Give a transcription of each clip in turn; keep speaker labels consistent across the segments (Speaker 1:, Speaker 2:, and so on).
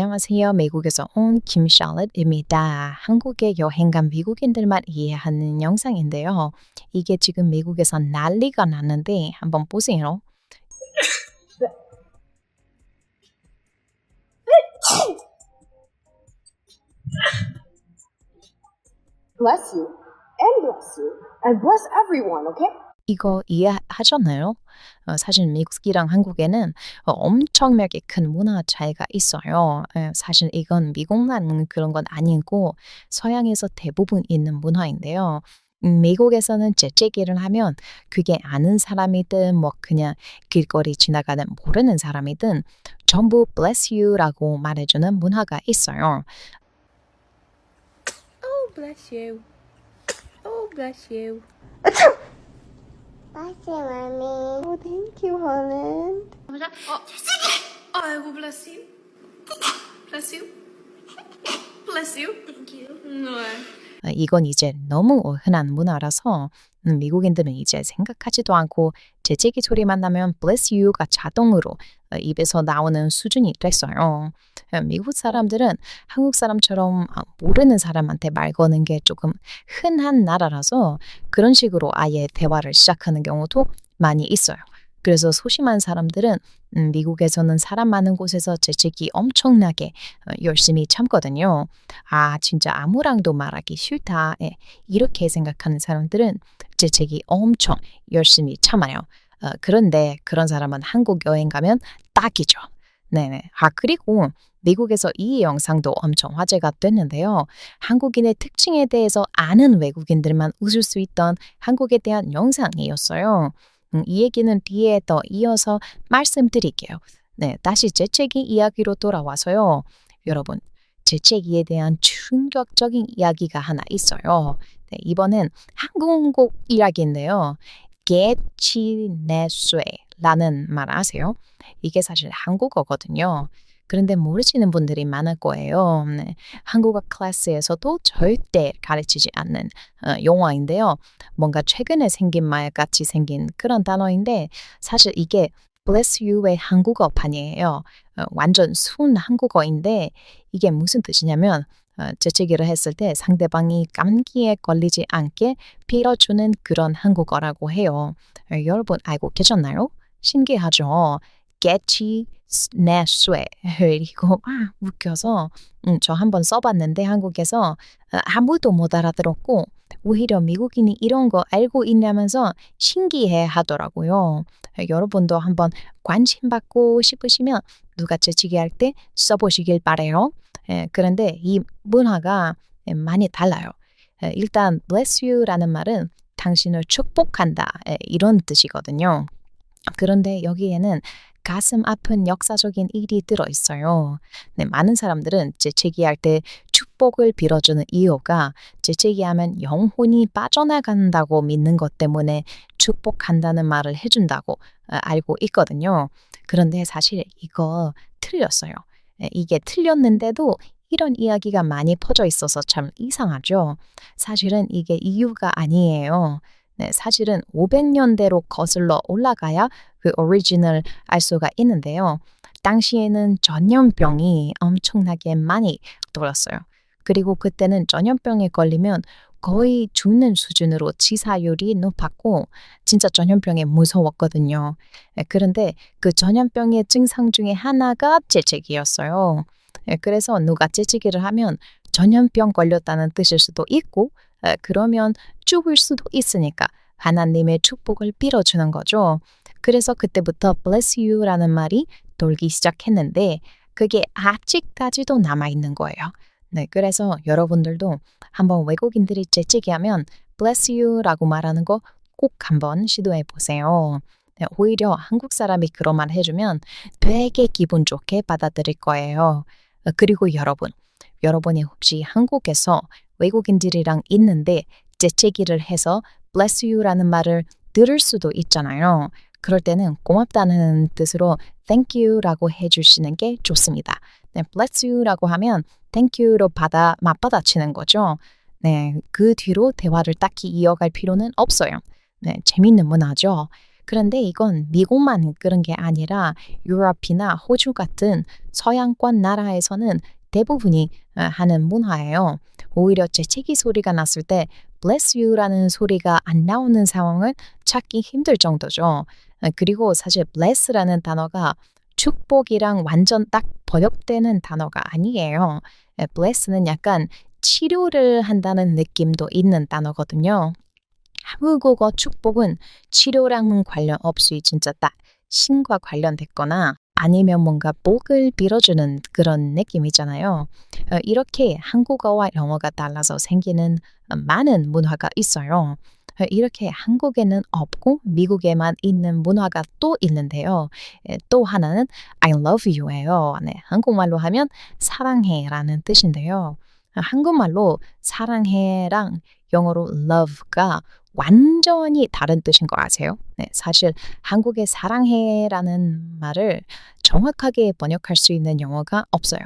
Speaker 1: 안녕하세요. 미국에서 온 김샬럿입니다. 한국에 여행 간 미국인들만 이해하는 영상인데요. 이게 지금 미국에서 난리가 났는데 한번 보세요.
Speaker 2: Bless you and bless you and bless everyone, okay?
Speaker 1: 이거 이해하셨나요? 사실 미국이랑 한국에는 엄청나게 큰 문화 차이가 있어요. 사실 이건 미국만 그런 건 아니고 서양에서 대부분 있는 문화인데요. 미국에서는 재채기를 하면 그게 아는 사람이든 뭐 그냥 길거리 지나가는 모르는 사람이든 전부 bless you라고 말해주는 문화가 있어요.
Speaker 3: Oh, bless you. Oh, bless you.
Speaker 4: Bless you, Mommy.
Speaker 3: Oh, thank you, Holland.
Speaker 5: 아이고 bless you. Bless you. Bless you. Thank you. 네.
Speaker 1: 이건 이제 너무 흔한 문화라서 미국인들은 이제 생각하지도 않고 재채기 소리만 나면 bless you가 자동으로 입에서 나오는 수준이 됐어요. 미국 사람들은 한국 사람처럼 모르는 사람한테 말 거는 게 조금 흔한 나라라서 그런 식으로 아예 대화를 시작하는 경우도 많이 있어요. 그래서 소심한 사람들은 미국에서는 사람 많은 곳에서 재채기 엄청나게 열심히 참거든요. 아, 진짜 아무랑도 말하기 싫다. 이렇게 생각하는 사람들은 재채기 엄청 열심히 참아요. 그런데 그런 사람은 한국 여행 가면 딱이죠. 네네. 그리고 미국에서 이 영상도 엄청 화제가 됐는데요. 한국인의 특징에 대해서 아는 외국인들만 웃을 수 있던 한국에 대한 영상이었어요. 이 얘기는 뒤에 더 이어서 말씀드릴게요. 네, 다시 재채기 이야기로 돌아와서요. 여러분, 재채기에 대한 충격적인 이야기가 하나 있어요. 네, 이번엔 한국 이야기인데요. 개치내쇠라는 말 아세요? 이게 사실 한국어거든요. 그런데 모르시는 분들이 많을 거예요. 네, 한국어 클래스에서도 절대 가르치지 않는 용어인데요. 뭔가 최근에 생긴 말 같이 생긴 그런 단어인데 사실 이게 bless you의 한국어판이에요. 완전 순 한국어인데 이게 무슨 뜻이냐면 재채기를 했을 때 상대방이 감기에 걸리지 않게 빌어주는 그런 한국어라고 해요. 여러분 알고 계셨나요? 신기하죠? 개치 내쇠 그리고 웃겨서 저 한번 써봤는데 한국에서 아무도 못 알아들었고 오히려 미국인이 이런 거 알고 있냐면서 신기해 하더라고요. 여러분도 한번 관심 받고 싶으시면 누가 재치기 할 때 써보시길 바래요. 그런데 이 문화가 많이 달라요. 일단 bless you라는 말은 당신을 축복한다 이런 뜻이거든요. 그런데 여기에는 가슴 아픈 역사적인 일이 들어있어요. 네, 많은 사람들은 재채기할 때 축복을 빌어주는 이유가 재채기하면 영혼이 빠져나간다고 믿는 것 때문에 축복한다는 말을 해준다고 알고 있거든요. 그런데 사실 이거 틀렸어요. 이게 틀렸는데도 이런 이야기가 많이 퍼져 있어서 참 이상하죠. 사실은 이게 이유가 아니에요. 네, 사실은 500년대로 거슬러 올라가야 그 오리지널 알 수가 있는데요. 당시에는 전염병이 엄청나게 많이 돌았어요. 그리고 그때는 전염병에 걸리면 거의 죽는 수준으로 치사율이 높았고 진짜 전염병이 무서웠거든요. 그런데 그 전염병의 증상 중에 하나가 재채기였어요. 그래서 누가 재채기를 하면 전염병 걸렸다는 뜻일 수도 있고 그러면 죽을 수도 있으니까 하나님의 축복을 빌어주는 거죠. 그래서 그때부터 bless you라는 말이 돌기 시작했는데 그게 아직까지도 남아있는 거예요. 네, 그래서 여러분들도 한번 외국인들이 재채기하면 bless you라고 말하는 거 꼭 한번 시도해 보세요. 네, 오히려 한국 사람이 그런 말 해주면 되게 기분 좋게 받아들일 거예요. 그리고 여러분이 혹시 한국에서 외국인들이랑 있는데 재채기를 해서 bless you라는 말을 들을 수도 있잖아요. 그럴 때는 고맙다는 뜻으로 thank you라고 해주시는 게 좋습니다. 네, bless you라고 하면 thank you로 맞받아치는 거죠. 네, 그 뒤로 대화를 딱히 이어갈 필요는 없어요. 네, 재밌는 문화죠. 그런데 이건 미국만 그런 게 아니라 유럽이나 호주 같은 서양권 나라에서는 대부분이 하는 문화예요. 오히려 재채기 소리가 났을 때 bless you라는 소리가 안 나오는 상황을 찾기 힘들 정도죠. 그리고 사실 bless라는 단어가 축복이랑 완전 딱 번역되는 단어가 아니에요. bless는 약간 치료를 한다는 느낌도 있는 단어거든요. 한국어 축복은 치료랑은 관련 없이 진짜 딱 신과 관련됐거나 아니면 뭔가 복을 빌어주는 그런 느낌이잖아요. 이렇게 한국어와 영어가 달라서 생기는 많은 문화가 있어요. 이렇게 한국에는 없고 미국에만 있는 문화가 또 있는데요. 또 하나는 I love you예요. 네, 한국말로 하면 사랑해라는 뜻인데요. 한국말로 사랑해랑 영어로 love가 완전히 다른 뜻인 거 아세요? 네, 사실 한국의 사랑해라는 말을 정확하게 번역할 수 있는 영어가 없어요.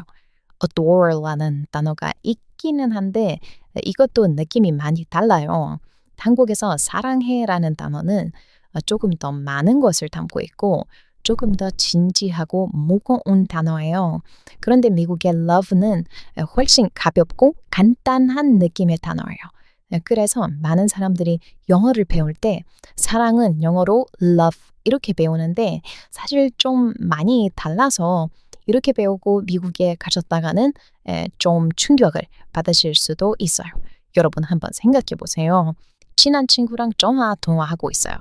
Speaker 1: adore라는 단어가 있기는 한데 이것도 느낌이 많이 달라요. 한국에서 사랑해라는 단어는 조금 더 많은 것을 담고 있고 조금 더 진지하고 무거운 단어예요. 그런데 미국의 love는 훨씬 가볍고 간단한 느낌의 단어예요. 그래서 많은 사람들이 영어를 배울 때 사랑은 영어로 love 이렇게 배우는데 사실 좀 많이 달라서 이렇게 배우고 미국에 가셨다가는 좀 충격을 받으실 수도 있어요. 여러분 한번 생각해 보세요. 친한 친구랑 전화 통화하고 있어요.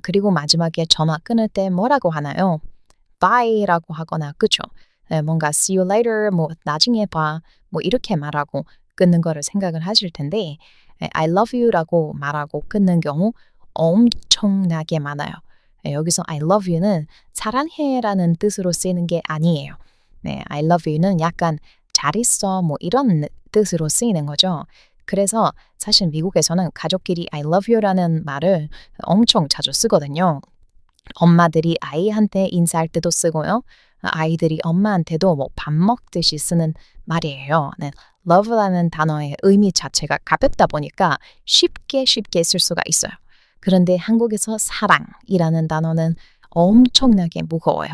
Speaker 1: 그리고 마지막에 전화 끊을 때 뭐라고 하나요? Bye라고 하거나 그쵸? 뭔가 see you later, 뭐 나중에 봐, 뭐 이렇게 말하고 끊는 거를 생각을 하실 텐데 I love you라고 말하고 끊는 경우 엄청나게 많아요. 여기서 I love you는 사랑해라는 뜻으로 쓰이는 게 아니에요. 네, I love you는 약간 잘 있어 뭐 이런 뜻으로 쓰이는 거죠. 그래서 사실 미국에서는 가족끼리 I love you라는 말을 엄청 자주 쓰거든요. 엄마들이 아이한테 인사할 때도 쓰고요. 아이들이 엄마한테도 뭐 밥 먹듯이 쓰는 말이에요. 네, love라는 단어의 의미 자체가 가볍다 보니까 쉽게 쓸 수가 있어요. 그런데 한국에서 사랑이라는 단어는 엄청나게 무거워요.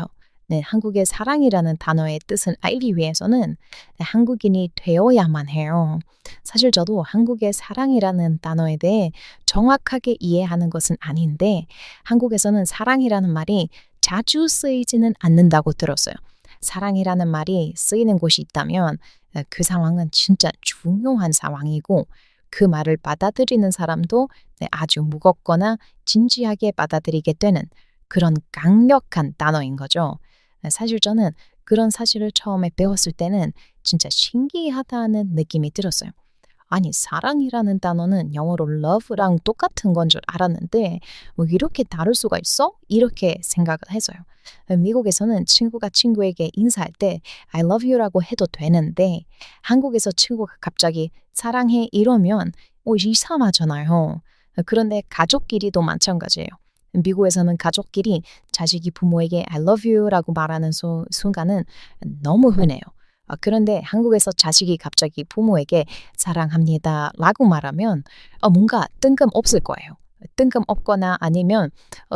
Speaker 1: 네, 한국의 사랑이라는 단어의 뜻을 알기 위해서는 한국인이 되어야만 해요. 사실 저도 한국의 사랑이라는 단어에 대해 정확하게 이해하는 것은 아닌데 한국에서는 사랑이라는 말이 자주 쓰이지는 않는다고 들었어요. 사랑이라는 말이 쓰이는 곳이 있다면 그 상황은 진짜 중요한 상황이고 그 말을 받아들이는 사람도 아주 무겁거나 진지하게 받아들이게 되는 그런 강력한 단어인 거죠. 사실 저는 그런 사실을 처음에 배웠을 때는 진짜 신기하다는 느낌이 들었어요. 아니, 사랑이라는 단어는 영어로 love랑 똑같은 건 줄 알았는데 뭐 이렇게 다를 수가 있어? 이렇게 생각을 해서요. 미국에서는 친구가 친구에게 인사할 때 I love you라고 해도 되는데 한국에서 친구가 갑자기 사랑해 이러면 이상하잖아요. 그런데 가족끼리도 마찬가지예요. 미국에서는 가족끼리 자식이 부모에게 I love you라고 말하는 순간은 너무 흔해요. 그런데 한국에서 자식이 갑자기 부모에게 사랑합니다 라고 말하면 뭔가 뜬금없을 거예요. 뜬금없거나 아니면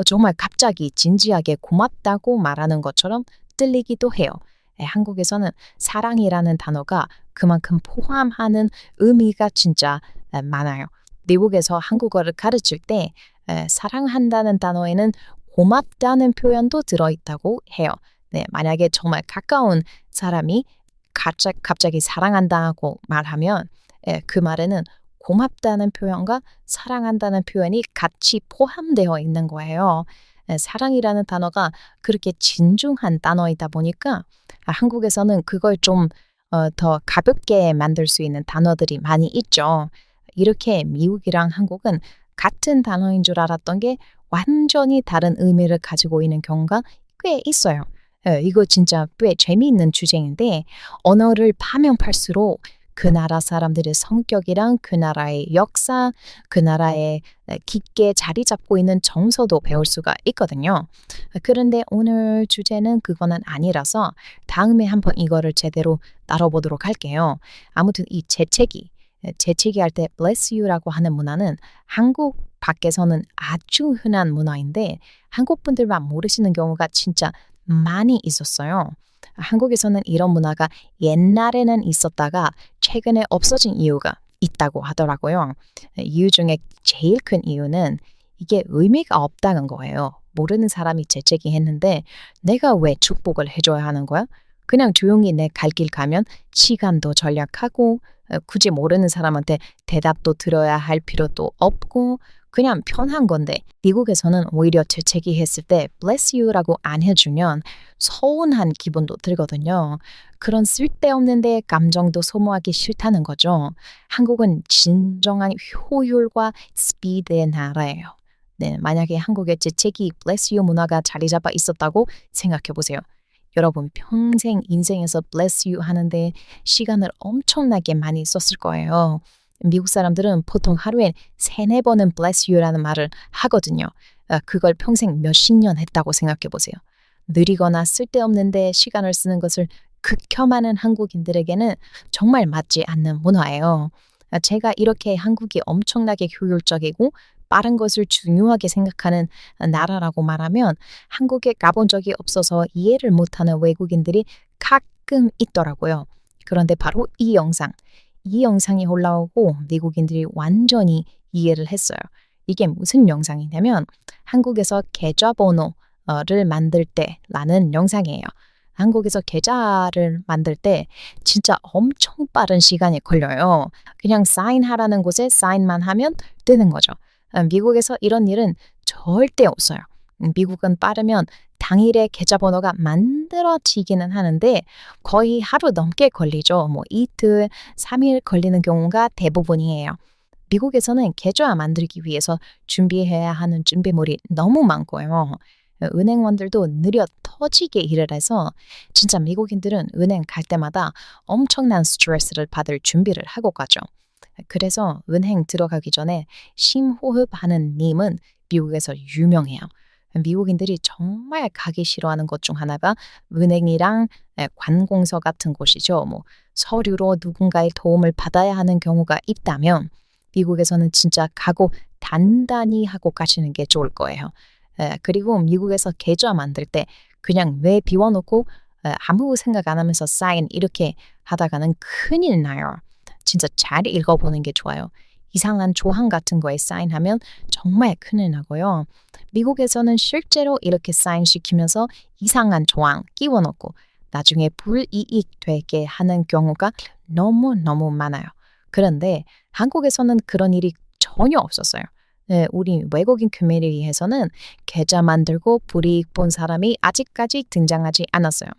Speaker 1: 정말 갑자기 진지하게 고맙다고 말하는 것처럼 들리기도 해요. 한국에서는 사랑이라는 단어가 그만큼 포함하는 의미가 진짜 많아요. 미국에서 한국어를 가르칠 때 사랑한다는 단어에는 고맙다는 표현도 들어있다고 해요. 네, 만약에 정말 가까운 사람이 갑자기 사랑한다고 말하면 그 말에는 고맙다는 표현과 사랑한다는 표현이 같이 포함되어 있는 거예요. 사랑이라는 단어가 그렇게 진중한 단어이다 보니까 한국에서는 그걸 좀 더 가볍게 만들 수 있는 단어들이 많이 있죠. 이렇게 미국이랑 한국은 같은 단어인 줄 알았던 게 완전히 다른 의미를 가지고 있는 경우가 꽤 있어요. 이거 진짜 꽤 재미있는 주제인데 언어를 파면 팔수록 그 나라 사람들의 성격이랑 그 나라의 역사, 그 나라에 깊게 자리 잡고 있는 정서도 배울 수가 있거든요. 그런데 오늘 주제는 그거는 아니라서 다음에 한번 이거를 제대로 다뤄보도록 할게요. 아무튼 이 재채기, 재채기할 때 bless you라고 하는 문화는 한국 밖에서는 아주 흔한 문화인데 한국 분들만 모르시는 경우가 진짜 많이 있었어요. 한국에서는 이런 문화가 옛날에는 있었다가 최근에 없어진 이유가 있다고 하더라고요. 이유 중에 제일 큰 이유는 이게 의미가 없다는 거예요. 모르는 사람이 재채기 했는데 내가 왜 축복을 해줘야 하는 거야? 그냥 조용히 내 갈 길 가면 시간도 절약하고 굳이 모르는 사람한테 대답도 들어야 할 필요도 없고 그냥 편한 건데 미국에서는 오히려 재채기 했을 때 bless you라고 안 해주면 서운한 기분도 들거든요. 그런 쓸데없는데 감정도 소모하기 싫다는 거죠. 한국은 진정한 효율과 스피드의 나라예요. 네, 만약에 한국에 재채기 bless you 문화가 자리 잡아 있었다고 생각해 보세요. 여러분 평생 인생에서 bless you 하는데 시간을 엄청나게 많이 썼을 거예요. 미국 사람들은 보통 하루에 3-4번은 bless you라는 말을 하거든요. 그걸 평생 몇십 년 했다고 생각해 보세요. 느리거나 쓸데없는데 시간을 쓰는 것을 극혐하는 한국인들에게는 정말 맞지 않는 문화예요. 제가 이렇게 한국이 엄청나게 효율적이고 빠른 것을 중요하게 생각하는 나라라고 말하면 한국에 가본 적이 없어서 이해를 못하는 외국인들이 가끔 있더라고요. 그런데 바로 이 영상이 올라오고 미국인들이 완전히 이해를 했어요. 이게 무슨 영상이냐면 한국에서 계좌번호를 만들 때라는 영상이에요. 한국에서 계좌를 만들 때 진짜 엄청 빠른 시간이 걸려요. 그냥 사인하라는 곳에 사인만 하면 되는 거죠. 미국에서 이런 일은 절대 없어요. 미국은 빠르면 당일에 계좌번호가 만들어지기는 하는데 거의 하루 넘게 걸리죠. 뭐 이틀, 3일 걸리는 경우가 대부분이에요. 미국에서는 계좌 만들기 위해서 준비해야 하는 준비물이 너무 많고요. 은행원들도 느려 터지게 일을 해서 진짜 미국인들은 은행 갈 때마다 엄청난 스트레스를 받을 준비를 하고 가죠. 그래서 은행 들어가기 전에 심호흡하는 님은 미국에서 유명해요. 미국인들이 정말 가기 싫어하는 것 중 하나가 은행이랑 관공서 같은 곳이죠. 뭐 서류로 누군가의 도움을 받아야 하는 경우가 있다면 미국에서는 진짜 각오 단단히 하고 가시는 게 좋을 거예요. 그리고 미국에서 계좌 만들 때 그냥 뇌 비워놓고 아무 생각 안 하면서 사인 이렇게 하다가는 큰일 나요. 진짜 잘 읽어보는 게 좋아요. 이상한 조항 같은 거에 사인하면 정말 큰일 나고요. 미국에서는 실제로 이렇게 사인시키면서 이상한 조항 끼워놓고 나중에 불이익 되게 하는 경우가 너무너무 많아요. 그런데 한국에서는 그런 일이 전혀 없었어요. 네, 우리 외국인 커뮤니티에서는 계좌 만들고 불이익 본 사람이 아직까지 등장하지 않았어요.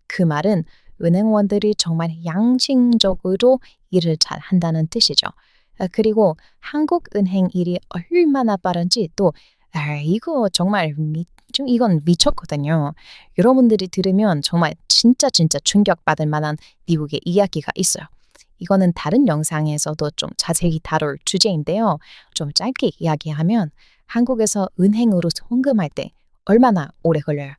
Speaker 1: 그 말은 은행원들이 정말 양심적으로 일을 잘 한다는 뜻이죠. 그리고 한국 은행 일이 얼마나 빠른지 또 이거 정말 이건 미쳤거든요. 여러분들이 들으면 정말 진짜 충격받을 만한 미국의 이야기가 있어요. 이거는 다른 영상에서도 좀 자세히 다룰 주제인데요. 좀 짧게 이야기하면 한국에서 은행으로 송금할 때 얼마나 오래 걸려요?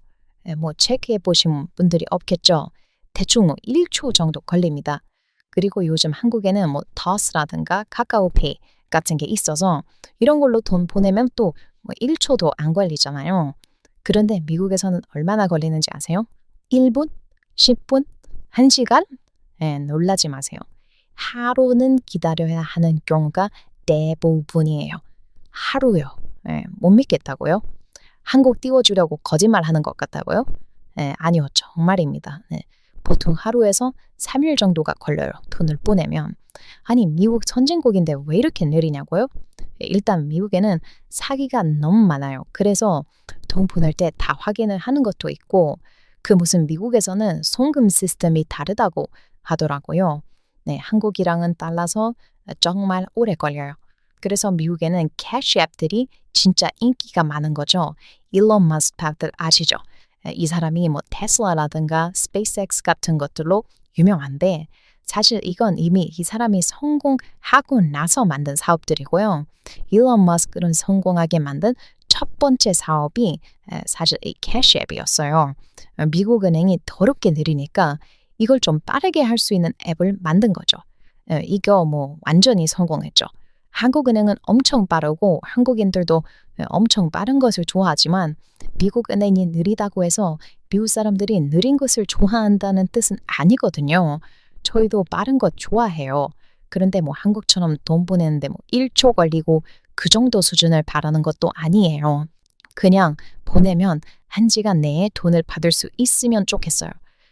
Speaker 1: 뭐 체크해 보신 분들이 없겠죠. 대충 1초 정도 걸립니다. 그리고 요즘 한국에는 뭐 토스라든가 카카오페이 같은 게 있어서 이런 걸로 돈 보내면 또 뭐 1초도 안 걸리잖아요. 그런데 미국에서는 얼마나 걸리는지 아세요? 1분? 10분? 1시간? 놀라지 마세요. 하루는 기다려야 하는 경우가 대부분이에요. 하루요. 못 믿겠다고요? 한국 띄워주려고 거짓말하는 것 같다고요? 아니요. 정말입니다. 보통 하루에서 3일 정도가 걸려요. 돈을 보내면. 아니 미국 선진국인데 왜 이렇게 느리냐고요? 일단 미국에는 사기가 너무 많아요. 그래서 돈 보낼 때 다 확인을 하는 것도 있고 그 무슨 미국에서는 송금 시스템이 다르다고 하더라고요. 네, 한국이랑은 달라서 정말 오래 걸려요. 그래서 미국에는 캐시 앱들이 진짜 인기가 많은 거죠. 일론 머스크 다들 아시죠? 이 사람이 뭐 테슬라라든가 스페이스X 같은 것들로 유명한데 사실 이건 이미 이 사람이 성공하고 나서 만든 사업들이고요. 일론 머스크는 성공하게 만든 첫 번째 사업이 사실 이 캐시 앱이었어요. 미국 은행이 더럽게 느리니까 이걸 좀 빠르게 할 수 있는 앱을 만든 거죠. 이거 뭐 완전히 성공했죠. 한국은행은 엄청 빠르고 한국인들도 엄청 빠른 것을 좋아하지만 미국 은행이 느리다고 해서 미국 사람들이 느린 것을 좋아한다는 뜻은 아니거든요. 저희도 빠른 것 좋아해요. 그런데 뭐 한국처럼 돈 보내는데 뭐 1초 걸리고 그 정도 수준을 바라는 것도 아니에요. 그냥 보내면 1시간 내에 돈을 받을 수 있으면 좋겠어요.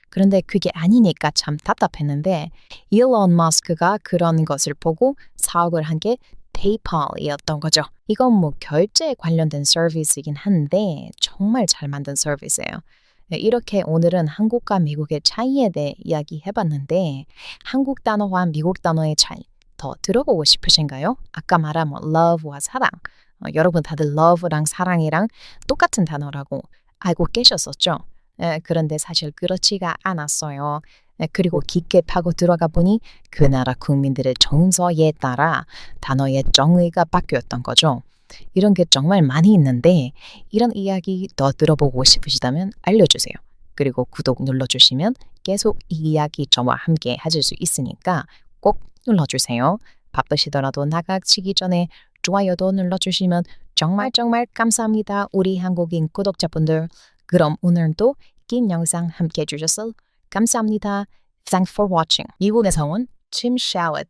Speaker 1: 그런데 그게 아니니까 참 답답했는데 일론 머스크가 그런 것을 보고 사업을 한 게 페이팔이었던 거죠. 이건 뭐 결제에 관련된 서비스이긴 한데 정말 잘 만든 서비스예요. 이렇게 오늘은 한국과 미국의 차이에 대해 이야기해봤는데 한국 단어와 미국 단어의 차이 더 들어보고 싶으신가요? 아까 말한 뭐 love와 사랑 여러분 다들 love랑 사랑이랑 똑같은 단어라고 알고 계셨었죠? 그런데 사실 그렇지가 않았어요. 그리고 깊게 파고 들어가 보니 그 나라 국민들의 정서에 따라 단어의 정의가 바뀌었던 거죠. 이런 게 정말 많이 있는데 이런 이야기 더 들어보고 싶으시다면 알려주세요. 그리고 구독 눌러주시면 계속 이 이야기 저와 함께 하실 수 있으니까 꼭 눌러주세요. 바쁘시더라도 나가시기 전에 좋아요도 눌러주시면 정말 감사합니다. 우리 한국인 구독자분들. 그럼 오늘도 긴 영상 함께 해주셔서 감사합니다. Thanks for watching. 미국에서 온 Tim Shallot